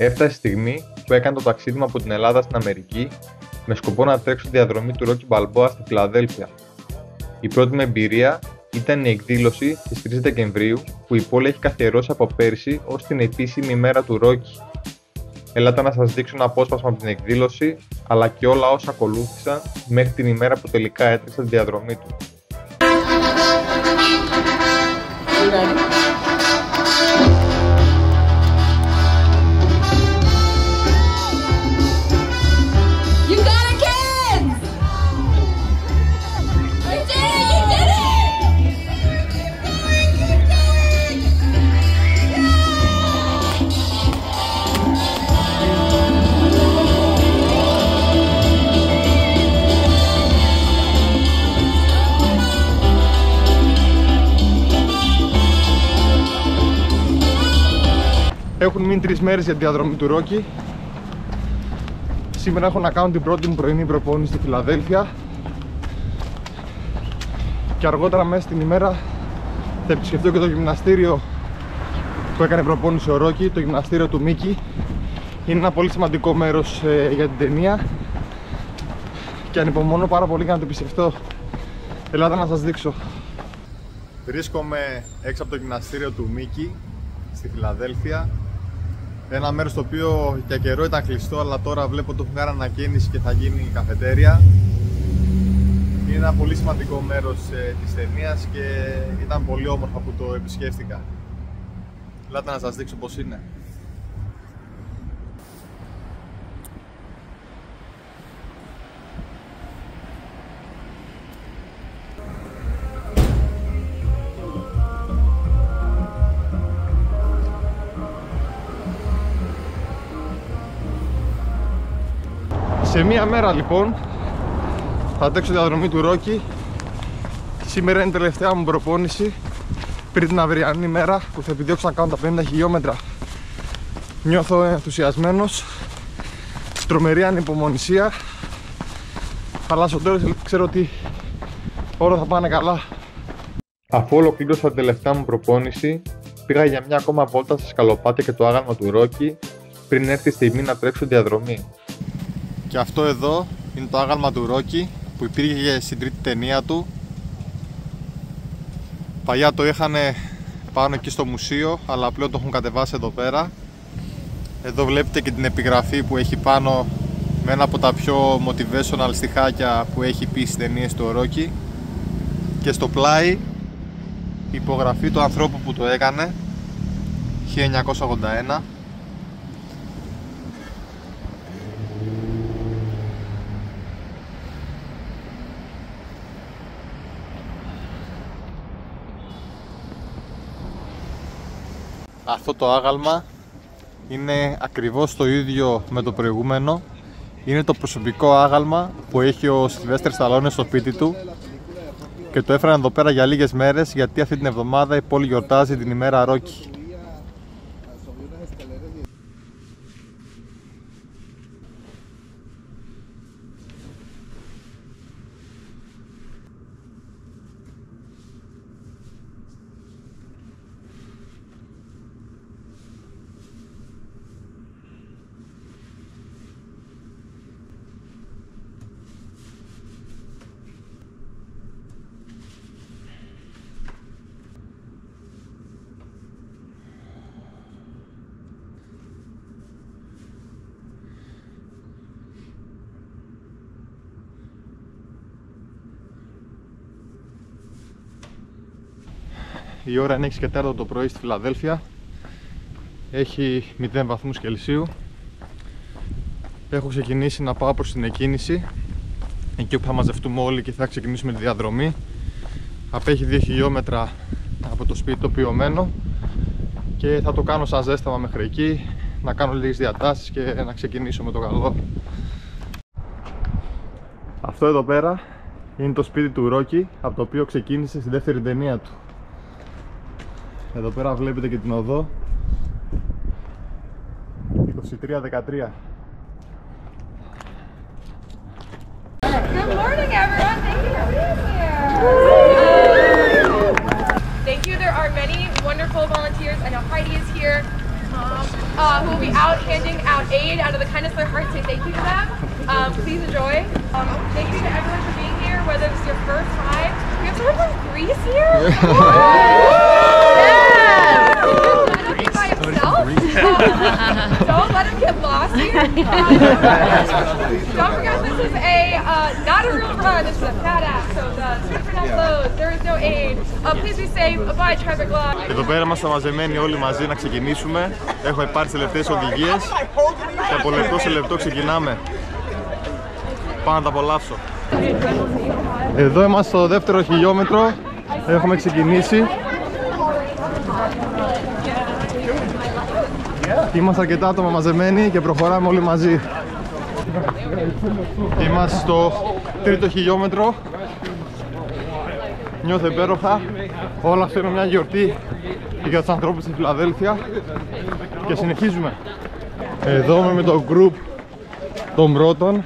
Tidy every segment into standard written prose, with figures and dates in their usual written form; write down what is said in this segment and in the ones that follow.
Έφτασε η στιγμή που έκανε το ταξίδι από την Ελλάδα στην Αμερική με σκοπό να τρέξω τη διαδρομή του Rocky Balboa στη Φιλαδέλφια. Η πρώτη μου εμπειρία ήταν η εκδήλωση της 3 Δεκεμβρίου που η πόλη έχει καθιερώσει από πέρσι ως την επίσημη ημέρα του Rocky. Έλατε να σας δείξω ένα απόσπασμα από την εκδήλωση αλλά και όλα όσα ακολούθησαν μέχρι την ημέρα που τελικά έτρεξα τη διαδρομή του. Έχουν μείνει 3 μέρες για τη διαδρομή του Rocky. Σήμερα έχω να κάνω την πρώτη μου πρωινή προπόνηση στη Φιλαδέλφια και αργότερα μέσα στην ημέρα θα επισκεφτώ και το γυμναστήριο που έκανε προπόνηση ο Rocky, το γυμναστήριο του Μίκη. Είναι ένα πολύ σημαντικό μέρος για την ταινία και ανυπομονώ πάρα πολύ για να το επισκεφτώ. Ελάτε να σας δείξω. Βρίσκομαι έξω από το γυμναστήριο του Μίκη στη Φιλαδέλφια. Ένα μέρος το οποίο για καιρό ήταν κλειστό, αλλά τώρα βλέπω ότι έχουν κάνει ανακαίνιση και θα γίνει η καφετέρια. Είναι ένα πολύ σημαντικό μέρος της ταινίας και ήταν πολύ όμορφα που το επισκέφτηκα. Ελάτε να σας δείξω πώς είναι. Σε μία μέρα λοιπόν θα αντέξω τη διαδρομή του Rocky. Σήμερα είναι η τελευταία μου προπόνηση πριν την αυριανή μέρα που θα επιδιώξω να κάνω τα 50 χιλιόμετρα. Νιώθω ενθουσιασμένος, τρομερή ανυπομονησία, αλλά στο τέλος ξέρω ότι όλα θα πάνε καλά. Αφού ολοκλήρωσα την τελευταία μου προπόνηση, πήγα για μια ακόμα βόλτα στα σκαλοπάτια και το άγαλμα του Rocky πριν έρθει η στιγμή να τρέξω τη διαδρομή. Και αυτό εδώ είναι το άγαλμα του Rocky που υπήρχε στην τρίτη ταινία του. Παλιά το είχαν πάνω εκεί στο μουσείο, αλλά πλέον το έχουν κατεβάσει εδώ πέρα. Εδώ βλέπετε και την επιγραφή που έχει πάνω με ένα από τα πιο motivational στιχάκια που έχει πει στις ταινίες του Rocky. Και στο πλάι η υπογραφή του ανθρώπου που το έκανε, 1981. Αυτό το άγαλμα είναι ακριβώς το ίδιο με το προηγούμενο. Είναι το προσωπικό άγαλμα που έχει ο Σιλβέστερ Σταλόνε στο σπίτι του και το έφεραν εδώ πέρα για λίγες μέρες γιατί αυτή την εβδομάδα η πόλη γιορτάζει την ημέρα Rocky. Η ώρα είναι 6:15 το πρωί στη Φιλαδέλφια. Έχει 0 βαθμούς Κελσίου. Έχω ξεκινήσει να πάω προς την εκκίνηση, εκεί όπου θα μαζευτούμε όλοι και θα ξεκινήσουμε τη διαδρομή. Απέχει 2 χιλιόμετρα από το σπίτι το οποίο μένω και θα το κάνω σαν ζέσταμα μέχρι εκεί, να κάνω λίγες διατάσεις και να ξεκινήσω με το καλό. Αυτό εδώ πέρα είναι το σπίτι του Rocky, από το οποίο ξεκίνησε στη δεύτερη ταινία του. Εδώ πέρα βλέπετε και την οδό 2313. Good morning, everyone. Thank you for being here. Thank you. There are many wonderful volunteers. I know Heidi is here. who will be out handing out aid out of the kindness of their hearts. Say thank you to them. Please enjoy. Thank you to everyone for being here, whether it's your first time. We have someone from Greece here. By himself. Don't let him get lost here. Don't forget this is a not a real run. This is a fat ass. So the streets are not closed. There is no aid. Please be safe. Bye, traffic law. Εδώ πέρα είμαστε μαζεμένοι όλοι μαζί να ξεκινήσουμε. Έχουμε πάρει τις τελευταίες οδηγίες και από λεπτό σε λεπτό ξεκινάμε. Πάω να τα απολαύσω. Εδώ είμαστε στο δεύτερο χιλιόμετρο. Έχουμε ξεκινήσει. Είμαστε αρκετά άτομα μαζεμένοι και προχωράμε όλοι μαζί. Είμαστε στο τρίτο χιλιόμετρο. Νιώθω υπέροχα. Όλα αυτό είναι μια γιορτή για τους ανθρώπους στη Φιλαδέλφια. Και συνεχίζουμε. Εδώ είμαι με το group των πρώτων.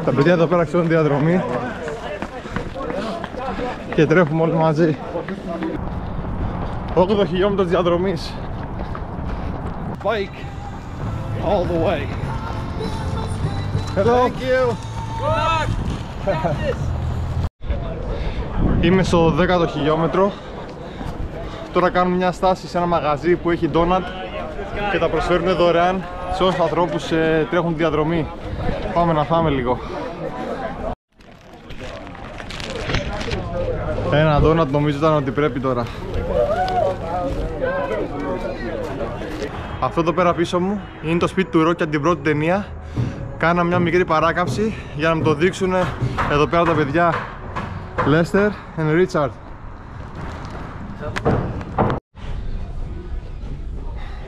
Τα παιδιά εδώ πέρα ξέρουν διαδρομή. Και τρέχουμε όλοι μαζί. 8 χιλιόμετρο της διαδρομής. Bike all the way. Hello. Thank you. Good luck. Είμαι στο 10ο χιλιόμετρο. Τώρα κάνουμε μια στάση σε ένα μαγαζί που έχει ντόνατ και τα προσφέρουν δωρεάν σε όσους ανθρώπους τρέχουν τη διαδρομή. Πάμε να φάμε λίγο. Ένα ντόνατ νομίζω ήταν ότι πρέπει τώρα. Αυτό εδώ πέρα πίσω μου είναι το σπίτι του Ρόκι από την πρώτη ταινία. Κάνα μια μικρή παράκαμψη για να μου το δείξουν εδώ πέρα τα παιδιά Lester and Richard.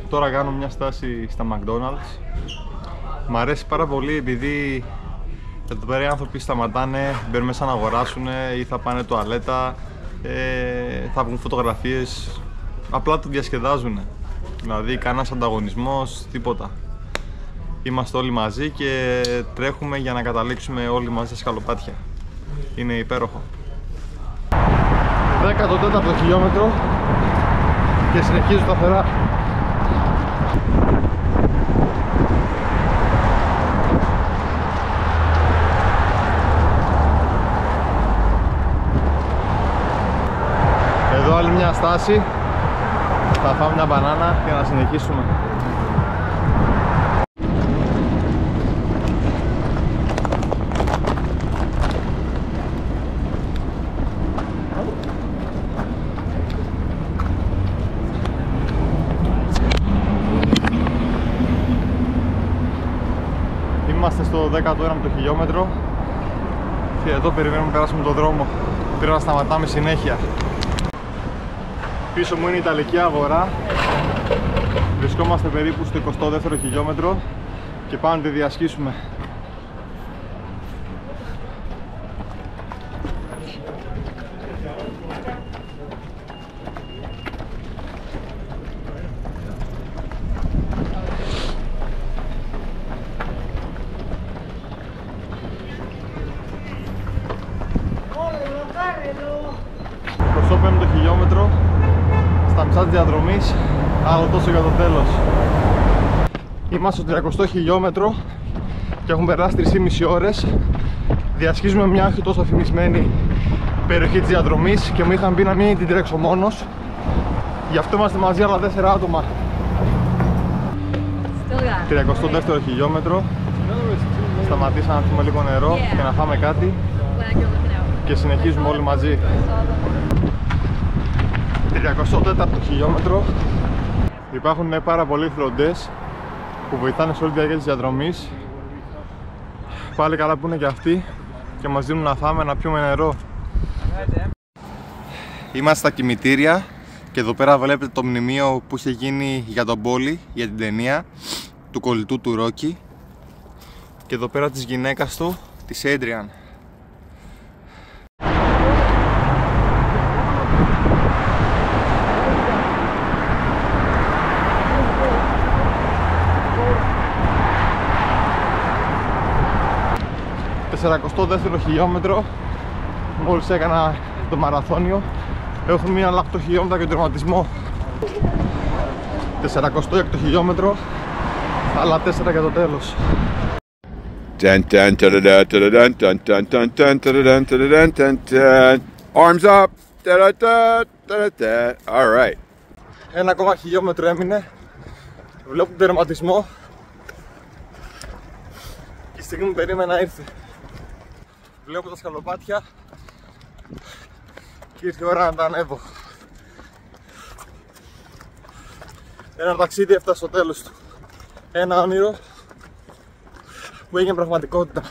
Τώρα κάνω μια στάση στα McDonald's. Μ' αρέσει πάρα πολύ επειδή εδώ πέρα οι άνθρωποι σταματάνε, μπαίνουν μέσα να αγοράσουν ή θα πάνε τουαλέτα, θα βγουν φωτογραφίες, απλά το διασκεδάζουν. Δηλαδή κανένας ανταγωνισμός, τίποτα. Είμαστε όλοι μαζί και τρέχουμε για να καταλήξουμε όλοι μαζί στα σκαλοπάτια. Είναι υπέροχο. 14ο χιλιόμετρο και συνεχίζω σταθερά. Εδώ άλλη μια στάση. Θα φάμε μια μπανάνα και να συνεχίσουμε. Είμαστε στο 19ο χιλιόμετρο και εδώ περιμένουμε να περάσουμε τον δρόμο. Πρέπει να σταματάμε συνέχεια. Πίσω μου είναι η Ιταλική αγορά. Βρισκόμαστε περίπου στο 22ο χιλιόμετρο και πάμε να τη διασχίσουμε. Στο 5ο χιλιόμετρο, στα μισά της διαδρομής, άλλο τόσο για το τέλος. Είμαστε στο 30ο χιλιόμετρο και έχουν περάσει 3,5 ώρες. Διασχίζουμε μια όχι τόσο φημισμένη περιοχή της διαδρομής και μου είχαν πει να μην την τρέξω μόνος. Γι' αυτό είμαστε μαζί άλλα 4 άτομα. 32ο χιλιόμετρο. Σταματήσαμε να πιούμε λίγο νερό και να φάμε κάτι. Και συνεχίζουμε όλοι μαζί. 34ο χιλιόμετρο. Υπάρχουν πάρα πολλοί θροντές που βοηθάνε σε όλη τη διάρκεια της διαδρομής. Πάλι καλά που είναι και αυτοί και μας δίνουν να φάμε, να πιούμε νερό. Είμαστε στα κημητήρια και εδώ πέρα βλέπετε το μνημείο που είχε γίνει για τον Πόλη, για την ταινία του κολλητού του Ρόκι. Και εδώ πέρα της γυναίκας του, της Adrian. Στο 42ο χιλιόμετρο, μόλις έκανα το μαραθώνιο, έχουμε μία άλλα 8 χιλιόμετρα και τον τερματισμό. 400 για το χιλιόμετρο, άλλα 4 για το τέλος. Arms up. All right. Ένα ακόμα χιλιόμετρο έμεινε. Βλέπω τον τερματισμό. Και η στιγμή που περίμενα ήρθε. Βλέπω τα σκαλοπάτια. Και ήρθε η ώρα να τα ανέβω. Ένα ταξίδι έφτασε στο τέλος του. Ένα όνειρο που έγινε πραγματικότητα.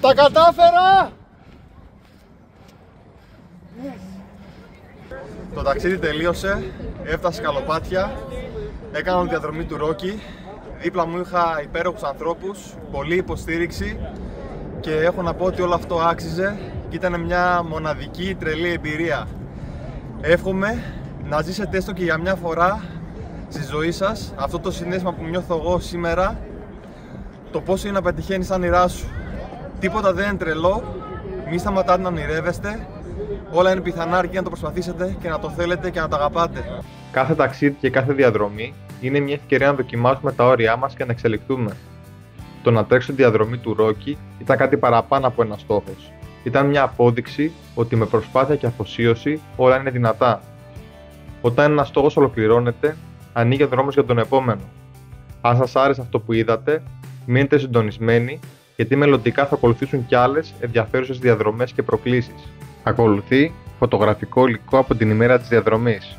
Τα κατάφερα! Το ταξίδι τελείωσε, έφτασε σκαλοπάτια, έκανα τη διαδρομή του Ρόκι. Δίπλα μου είχα υπέροχους ανθρώπους, πολλή υποστήριξη και έχω να πω ότι όλο αυτό άξιζε και ήταν μια μοναδική τρελή εμπειρία. Εύχομαι να ζήσετε έστω και για μια φορά στη ζωή σας αυτό το συναίσθημα που νιώθω εγώ σήμερα, το πόσο είναι να πετυχαίνεις τα όνειρά σου. Τίποτα δεν είναι τρελό, μη σταματάτε να ονειρεύεστε, όλα είναι πιθανά αρκεί να το προσπαθήσετε και να το θέλετε και να το αγαπάτε. Κάθε ταξίδι και κάθε διαδρομή είναι μια ευκαιρία να δοκιμάσουμε τα όρια μας και να εξελιχθούμε. Το να τρέξω τη διαδρομή του Ρόκι ήταν κάτι παραπάνω από ένα στόχος. Ήταν μια απόδειξη ότι με προσπάθεια και αφοσίωση όλα είναι δυνατά. Όταν ένας στόχος ολοκληρώνεται, ανοίγει ο δρόμος για τον επόμενο. Αν σας άρεσε αυτό που είδατε, μείνετε συντονισμένοι, γιατί μελλοντικά θα ακολουθήσουν κι άλλες ενδιαφέρουσες διαδρομές και προκλήσεις. Ακολουθεί φωτογραφικό υλικό από την ημέρα της διαδρομής.